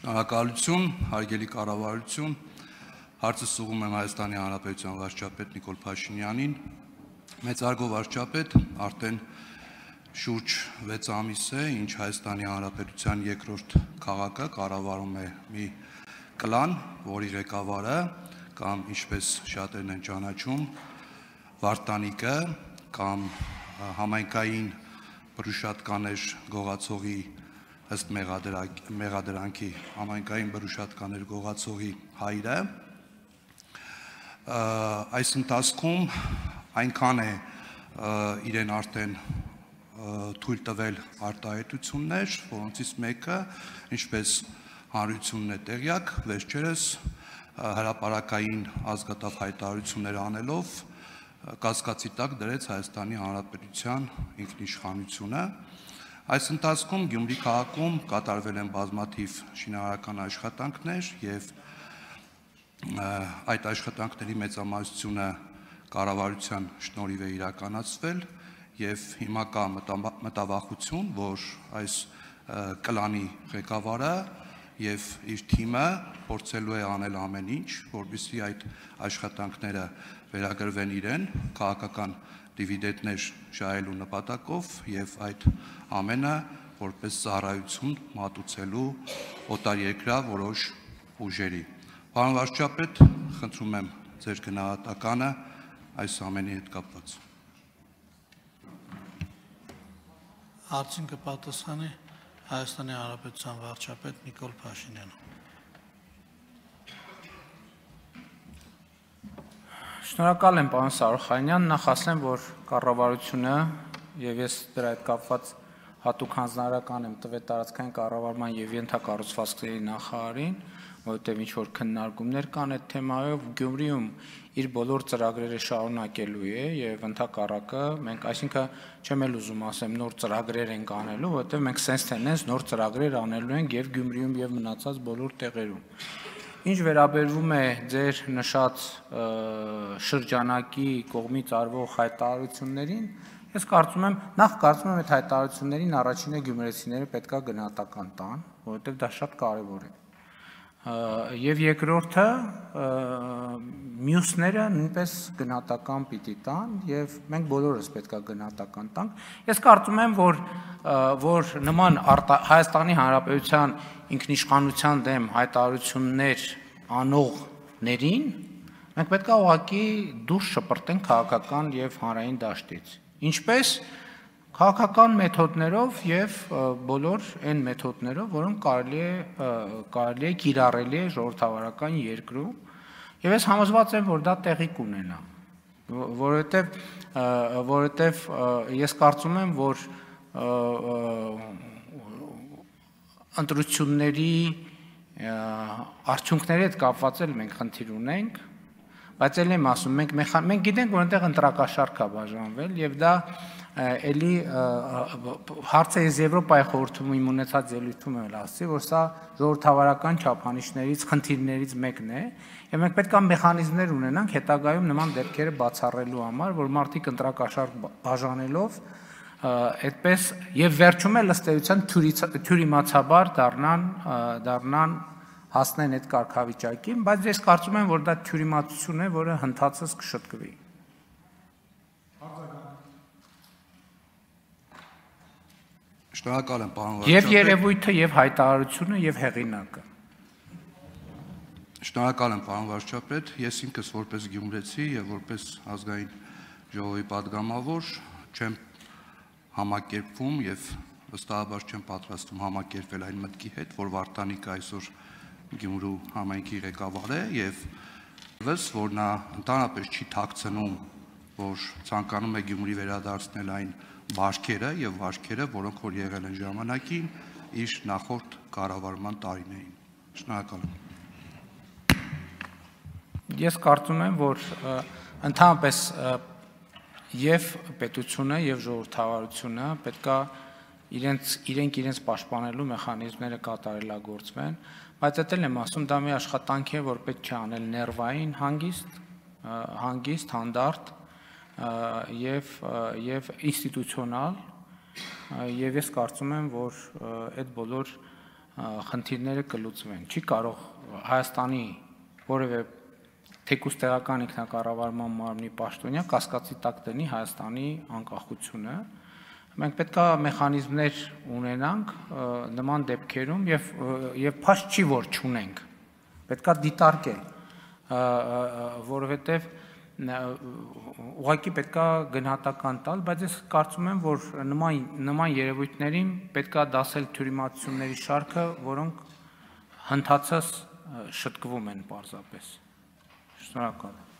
Շնորհակալություն, հարգելի կառավարություն, հարցս ուղղում եմ Հայաստանի Հանրապետության վարչապետ Նիկոլ Փաշինյանին։ Մեծարգո վարչապետ, արդեն շուրջ 6 ամիս է, ինչ Հայաստանի Հանրապետության երկրորդ քաղաքը կառավարում է մի կլան, որի ղեկավարը կամ ինչպես շատերն են ճանաչում, Վարդանիկը կամ համայնքային բռնուշատկաներ գողացողի ըստ մեղադրանքի համայնքային բռնուշատկաներ գողացողի հայրը, այս ընթացքում այնքան է իրեն արդեն թույլ տվել արտահայտություններ, որոնցից մեկը, ինչպես հանրությունն է տեղյակ, վերջերս հրապարակային ազգատափ հայտարարություններ անելով կասկածի տակ դրեց Հայաստանի Հանրապետության ինքնիշխանությունը։ Այս ընթացքում Գյումրի քաղաքում կատարվել են բազմաթիվ շինարարական աշխատանքներ եւ այդ աշխատանքների մեծամասնությունը կառավարության շնորհիվ է իրականացվել եւ հիմա կա մտավախություն, որ այս կլանի ղեկավարը եւ իր թիմը փորձելու է անել ամեն ինչ, որպեսզի այդ աշխատանքները վերագրվեն իրեն քաղաքական դիվիդենտներ շահելու նպատակով եւ այդ ամենը որպես ծառայություն մատուցելու օտարերկրյա որոշ ուժերի։ Պարոն վարչապետ, խնդրում եմ ձեր գնահատականը այս ամենի հետ կապված։ Հարցին կպատասխանի Հայաստանի Հանրապետության վարչապետ Նիկոլ Փաշինյանը։ Շնորհակալ եմ, պարոն Սարոխյանյան, նախ ասեմ, որ կառավարությունը եւ ես դրա հետ կապված հատուկ հանձնարարական եմ տվել տարածքային կառավարման եւ ենթակառուցվածքների նախարարին, որովհետեւ ինչ որ քննարկումներ կան այդ թեմայով, Գյումրիում իր բոլոր ծրագրերը շարունակելու է եւ ընդհակառակը մենք, այսինքն չեմ էլ ուզում ասեմ նոր ծրագրեր ենք անելու, որովհետեւ մենք sense tendency նոր ծրագրեր անելու ենք եւ Գյումրիում եւ մնացած բոլոր տեղերում։ Ինչ վերաբերվում է ձեր նշած շրջանակի կողմից արվող հայտարարություններին, ես կարծում եմ, նախ կարծում եմ այդ հայտարարություններին առաջինը գյումրեցիները պետք է գնահատական տան, որովհետև դա շատ կարևոր է։ Եվ երկրորդը մյուսները նույնպես գնահատական պիտի տան եւ մենք բոլորս պետք է գնահատական տանք։ Ես կարծում եմ, որ նման Հայաստանի Հանրապետության ինքնիշխանության դեմ հայտարարություններ անողներին մենք պետք է ուղղակի դուրս շպրտենք քաղաքական եւ հանրային դաշտից։ Ինչպես քաղաքական մեթոդներով եւ բոլոր այն մեթոդներով, որոնք կարելի է կիրառելի է ժողովրդավարական երկրում, եւ ես համոզված եմ, որ դա տեղի կունենա, որովհետեւ ես կարծում եմ, որ ընտրությունների արդյունքների հետ կապված էլ մենք խնդիր ունենք, բայց էլ եմ ասում, մենք գիտենք, որ այնտեղ ընտրակաշառք է բաժանվել եւ դա էլի հարցը ես Եվրոպայի խորհրդում իմ ունեցած ելույթում եմ ասացի, որ սա ժողովրդավարական չափանիշներից, խնդիրներից մեկն է, եւ մենք պետք է մեխանիզմներ ունենանք հետագայում նման դեպքերը բացառելու համար, որ մարդիկ ընտրակաշառք բաժանելով այդպես եւ վերջում էլ ըստ էության թյուրիմացաբար դառնան հասնեն այդ կարգավիճակին, բայց ես կարծում եմ, որ դա թյուրիմացություն է, որը հնդածս կշտկվի։ Շնորհակալ եմ, պարոն վարչապետ։ Եվ երևույթը, եւ հայտարարությունը, եւ հեղինակը։ Շնորհակալ եմ, պարոն վարչապետ։ Ես ինքս որպես գյումրեցի եւ որպես ազգային ժողովի падգամավոր չեմ համակերպվում եւ վստահաբար չեմ պատրաստվում համակերպվել այն մտքի հետ, որ Վարդանիկը այսօր Գյումրու համայնքի ղեկավար է եւ որ նա ընդհանրապես չի թաքցնում, որ ցանկանում է Գյումրի վերադարձնել այն բարքերը եւ վարքերը, որոնք որ եղել են ժամանակին իր նախորդ կառավարման տարիներին։ Շնորհակալ եմ։ Ես կարծում եմ, որ ընդհանրապես եւ պետությունը եւ ժողովրդավարությունը պետքա իրենք պաշտպանելու մեխանիզմները կատարելագործվեն, բայց դա էլ եմ ասում, դա մի աշխատանք է, որ պետք է անել ներվային, հանգիստ, հանդարտ եւ ինստիտուցիոնալ, եւ ես կարծում եմ, որ այդ բոլոր խնդիրները կլուծվեն։ Չի կարող Հայաստանի որևէ թեկուզ տեղական ինքնակառավարման մարմնի պաշտոնյա կասկածի տակ դնի Հայաստանի անկախությունը։ Մենք պետք է մեխանիզմներ ունենանք նման դեպքերում եւ փաստ չի որ չունենք։ Պետք է դիտարկել, որովհետեւ ուղղակի պետք է գնահատական տալ, բայց ես կարծում եմ, որ նման երևույթներին պետք է դասել թյուրիմացությունների շարքը, որոնք հնդածած շտկվում են պարզապես։ Շնորհակալ եմ։